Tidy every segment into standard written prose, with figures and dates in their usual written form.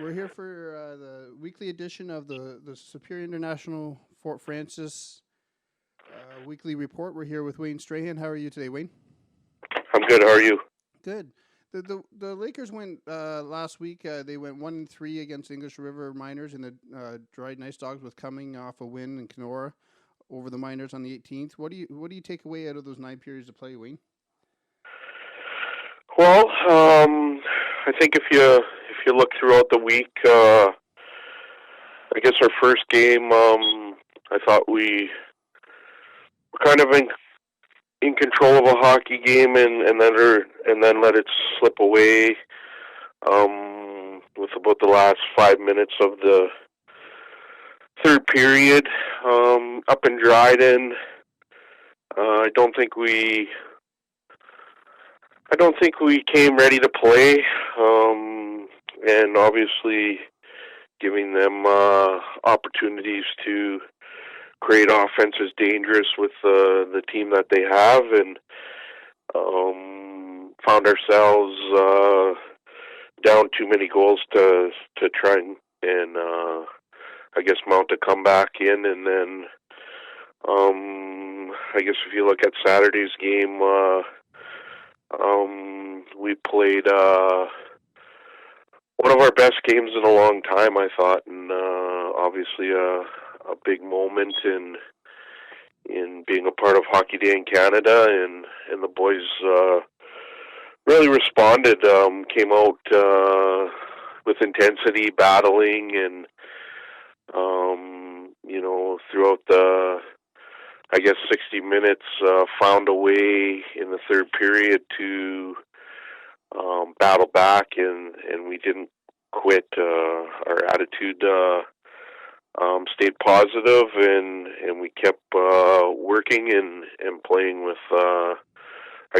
We're here for the weekly edition of the Superior International Fort Frances weekly report. We're here with Wayne Strachan. How are you today, Wayne? I'm good. How are you? Good. The Lakers went last week. They went 1-3 against English River Miners in the Dried Nice Dogs, with coming off a win in Kenora over the Miners on the 18th. What do you take away out of those 9 periods of play, Wayne? Well, I think if you look throughout the week, I guess our first game, I thought we were kind of in control of a hockey game, and then let it slip away. With about the last 5 minutes of the third period, up in Dryden, I don't think we came ready to play, and obviously giving them opportunities to create offense is dangerous with the team that they have, and found ourselves down too many goals to try and I guess mount a comeback in, and then I guess if you look at Saturday's game, we played one of our best games in a long time, I thought, and obviously a big moment in being a part of Hockey Day in Canada, and the boys really responded, came out with intensity, battling, and throughout the, I guess, 60 minutes, found a way in the third period to battle back, and we didn't quit. Our attitude stayed positive, and we kept working and playing with, I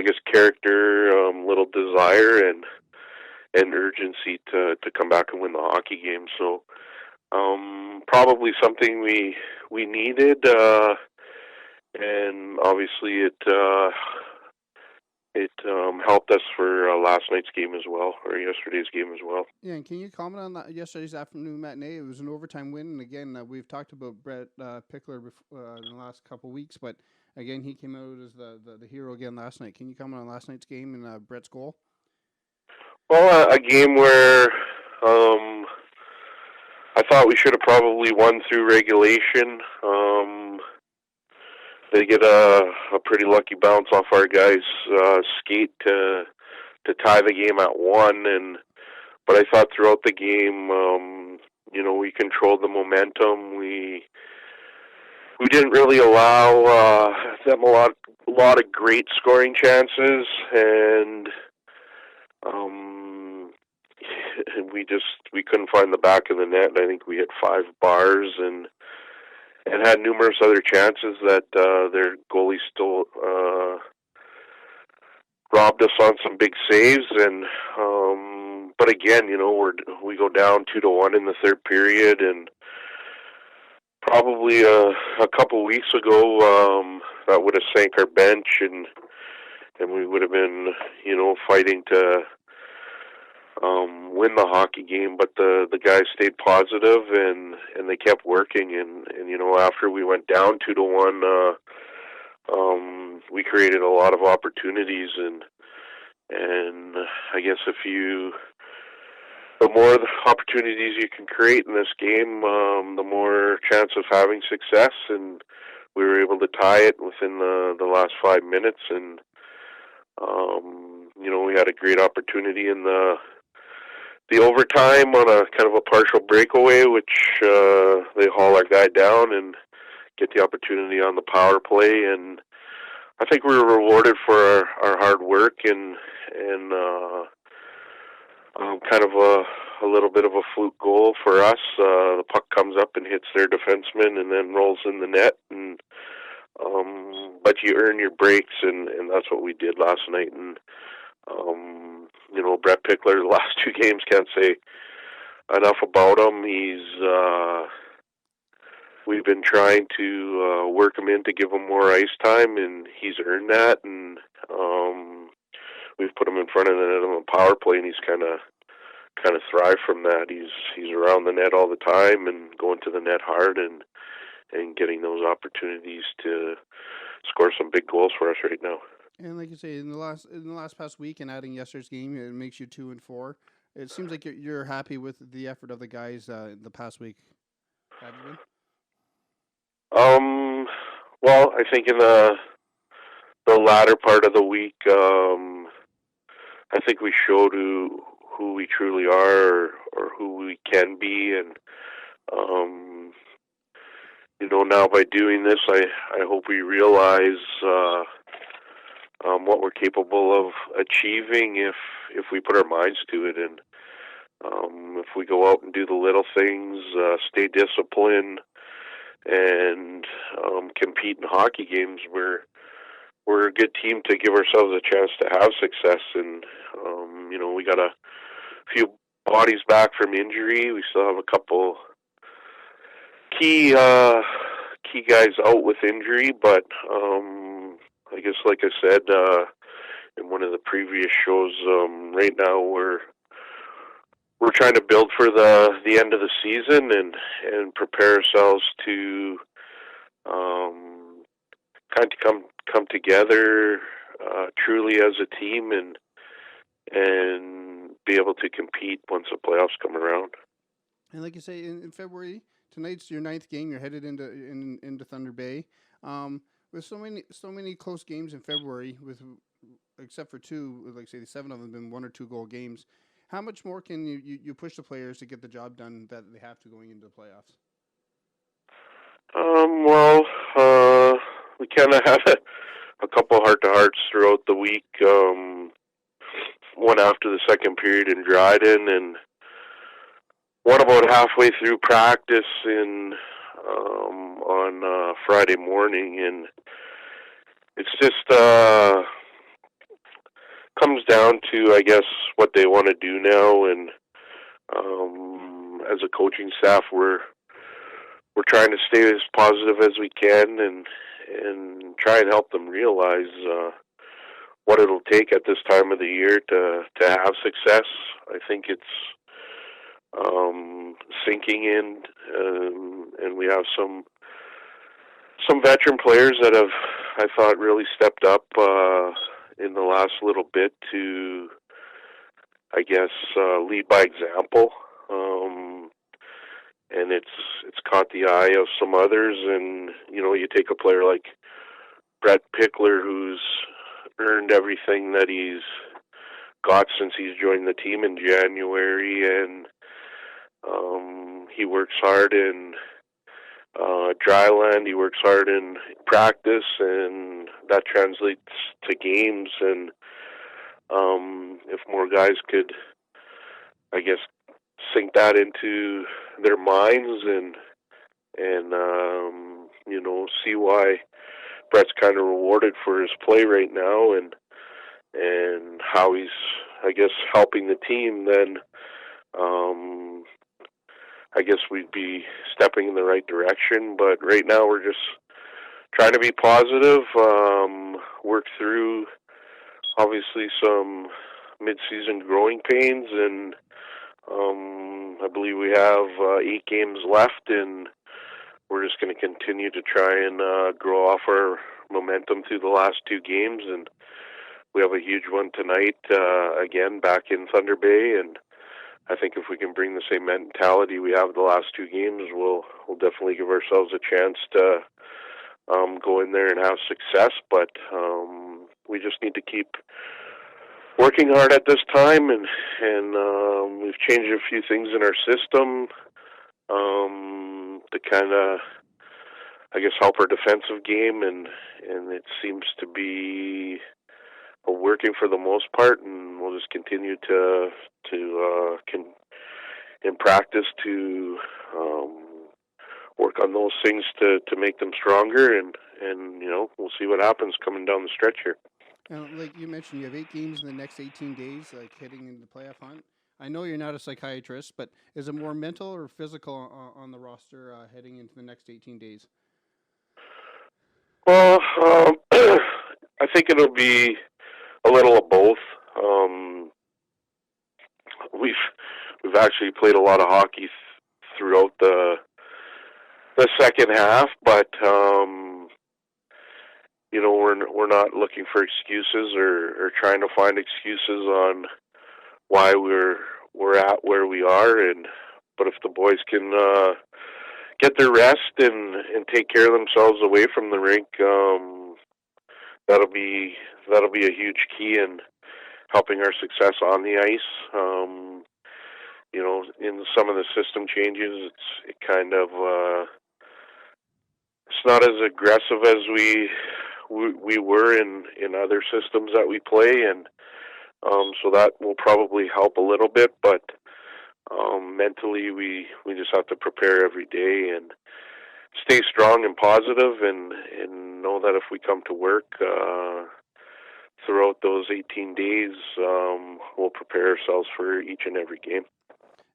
guess, character, little desire, and urgency to come back and win the hockey game. So probably something we needed, and obviously it helped us for last night's game as well, or yesterday's game as well. Yeah, and can you comment on that yesterday's afternoon matinee? It was an overtime win, and again, we've talked about Brett Pickler in the last couple weeks, but again, he came out as the hero again last night. Can you comment on last night's game and Brett's goal? Well, a game where I thought we should have probably won through regulation. They get a pretty lucky bounce off our guys' skate to tie the game at 1, but I thought throughout the game, we controlled the momentum. We didn't really allow them a lot of great scoring chances, and we couldn't find the back of the net. I think we hit 5 bars and had numerous other chances that their goalie still robbed us on some big saves, and but again, we go down 2-1 in the third period, and probably a couple weeks ago that would have sank our bench, and we would have been fighting to win the hockey game, but the guys stayed positive, and they kept working, and after we went down 2-1, we created a lot of opportunities, and I guess the more opportunities you can create in this game, the more chance of having success, and we were able to tie it within the last 5 minutes, and we had a great opportunity in the overtime on a kind of a partial breakaway, which they haul our guy down and get the opportunity on the power play, and I think we were rewarded for our hard work and kind of a little bit of a fluke goal for us. The puck comes up and hits their defenseman and then rolls in the net, and but you earn your breaks, and that's what we did last night. And Brett Pickler, the last 2 games, can't say enough about him. We've been trying to work him in to give him more ice time, and he's earned that, and we've put him in front of the net on the power play, and he's kind of kind of thrive from that. He's around the net all the time and going to the net hard and getting those opportunities to score some big goals for us right now. And like you say, in the last past week and adding yesterday's game, it makes you 2-4. It seems like you're happy with the effort of the guys the past week. Have you been? Well, I think in the latter part of the week, I think we showed who we truly are, or who we can be, and now by doing this, I hope we realize what we're capable of achieving if we put our minds to it, and if we go out and do the little things, stay disciplined, and compete in hockey games, we're a good team to give ourselves a chance to have success. And we got a few bodies back from injury. We still have a couple key guys out with injury, but I guess, like I said in one of the previous shows, right now we're trying to build for the end of the season and prepare ourselves to kind of come together truly as a team and be able to compete once the playoffs come around. And like you say, in February, tonight's your 9th game. You're headed into Thunder Bay. With so many close games in February, except for 2, like say 7 of them have been 1 or 2 goal games. How much more can you push the players to get the job done that they have to going into the playoffs? We kind of had a couple heart-to-hearts throughout the week. One after the second period in Dryden, and one about halfway through practice on Friday morning, and it's just comes down to, I guess, what they want to do now, and as a coaching staff, we're trying to stay as positive as we can and try and help them realize what it'll take at this time of the year to have success. I think it's sinking in, and we have some veteran players that have, I thought, really stepped up in the last little bit to, I guess, lead by example. And it's caught the eye of some others, and you take a player like Brett Pickler, who's earned everything that he's got since he's joined the team in January, and he works hard in dryland, he works hard in practice, and that translates to games. And if more guys could, I guess, sink that into their minds and see why Brett's kind of rewarded for his play right now and how he's, I guess, helping the team, then I guess we'd be stepping in the right direction. But right now we're just trying to be positive, work through obviously some mid-season growing pains, and I believe we have 8 games left, and we're just going to continue to try and grow off our momentum through the last 2 games. And we have a huge one tonight, again, back in Thunder Bay, and I think if we can bring the same mentality we have the last 2 games, we'll definitely give ourselves a chance to go in there and have success. But we just need to keep working hard at this time, and we've changed a few things in our system to kind of, I guess, help our defensive game, and it seems to be working for the most part, and we'll just continue to in practice to work on those things to make them stronger, and we'll see what happens coming down the stretch here. And like you mentioned, you have 8 games in the next 18 days, like heading into the playoff hunt. I know you're not a psychiatrist, but is it more mental or physical on the roster heading into the next 18 days? Well, I think it'll be a little of both. we've actually played a lot of hockey throughout the second half, but we're not looking for excuses or trying to find excuses on why we're at where we are. But if the boys can get their rest and take care of themselves away from the rink, that'll be a huge key in helping our success on the ice. In some of the system changes, it's not as aggressive as we were in other systems that we play, and so that will probably help a little bit. But mentally, we just have to prepare every day and stay strong and positive, and know that if we come to work throughout those 18 days, we'll prepare ourselves for each and every game.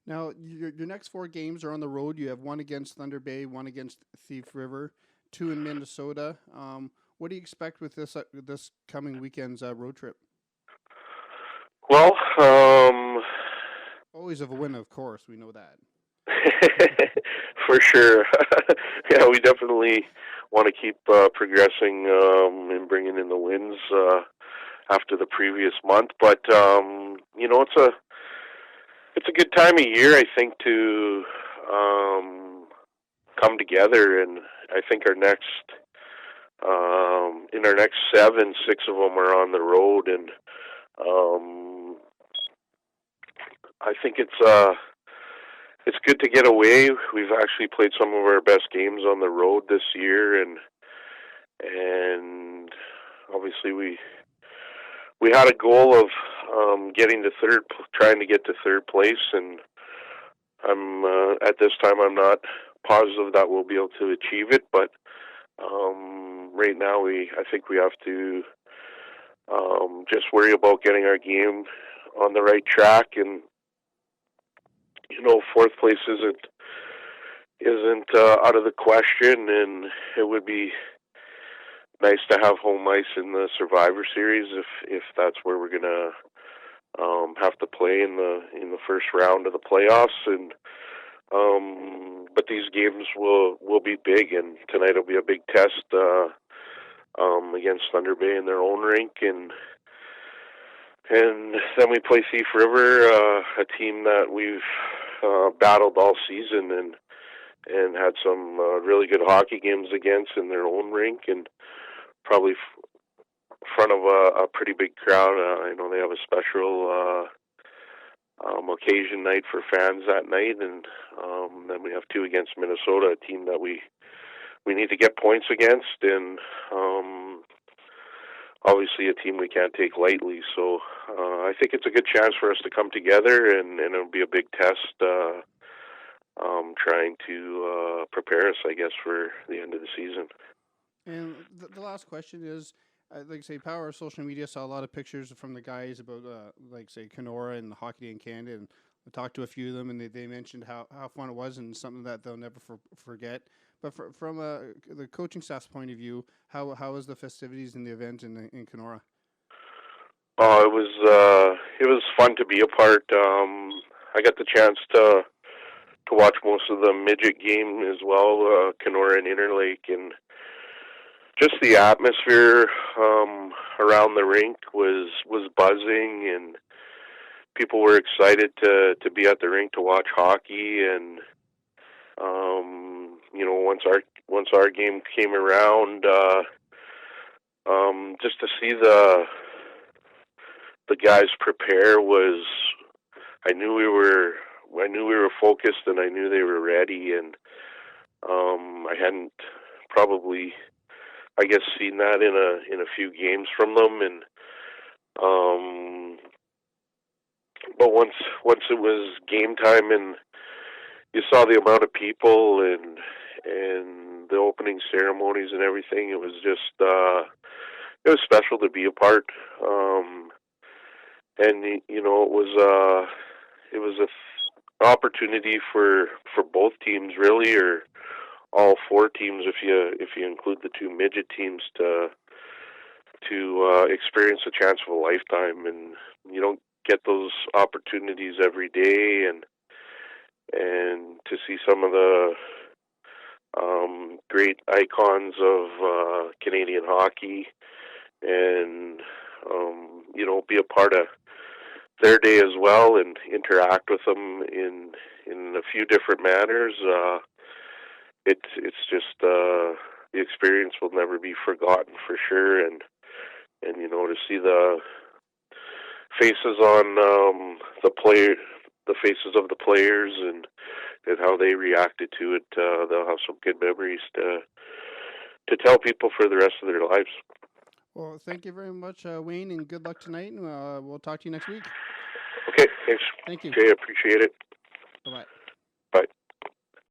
Now, your next 4 games are on the road. You have 1 against Thunder Bay, 1 against Thief River, 2 in Minnesota. What do you expect with this coming weekend's road trip? Well, always of a win, of course. We know that. For sure. Yeah, we definitely want to keep progressing and bringing in the wins after the previous month. But it's a good time of year, I think, to come together. And I think in our next 7, 6 of them are on the road, and I think it's good to get away. We've actually played some of our best games on the road this year, and obviously we had a goal of trying to get to third place, and I'm at this time I'm not positive that we'll be able to achieve it, but right now I think we have to just worry about getting our game on the right track, and fourth place isn't out of the question, and it would be nice to have home ice in the Survivor Series if that's where we're gonna have to play in the first round of the playoffs. And but these games will be big, and tonight will be a big test against Thunder Bay in their own rink, and then we play Thief River, a team that we've battled all season and had some really good hockey games against in their own rink, and probably in front of a pretty big crowd. I know they have a special occasion night for fans that night, and then we have 2 against Minnesota, a team that we need to get points against, and obviously a team we can't take lightly. So I think it's a good chance for us to come together, and it'll be a big test trying to prepare us, I guess, for the end of the season. And the last question is, Power of social media saw a lot of pictures from the guys about, Kenora and the Hockey Day in Canada, and I talked to a few of them, and they mentioned how fun it was and something that they'll never forget. But from the coaching staff's point of view, how was the festivities and the event in Kenora? Oh, it was fun to be a part. I got the chance to watch most of the midget game as well, Kenora and Interlake, and just the atmosphere around the rink was buzzing, and people were excited to be at the rink to watch hockey. And once our game came around, just to see the guys prepare I knew we were focused, and I knew they were ready, and I hadn't probably, I guess, seen that in a few games from them. And but once it was game time, and you saw the amount of people and the opening ceremonies and everything, it was just it was special to be a part. And it was a opportunity for both teams, really, or all 4 teams if you include the 2 midget teams, to experience a chance of a lifetime. And you don't get those opportunities every day, and and to see some of the great icons of Canadian hockey, and be a part of their day as well, and interact with them in a few different manners. It's just the experience will never be forgotten for sure, and to see the faces on the faces of the players, and how they reacted to it, they'll have some good memories to tell people for the rest of their lives. Well, thank you very much, Wayne, and good luck tonight. And we'll talk to you next week. Okay, thanks. Thank you. Okay, I appreciate it. Bye-bye.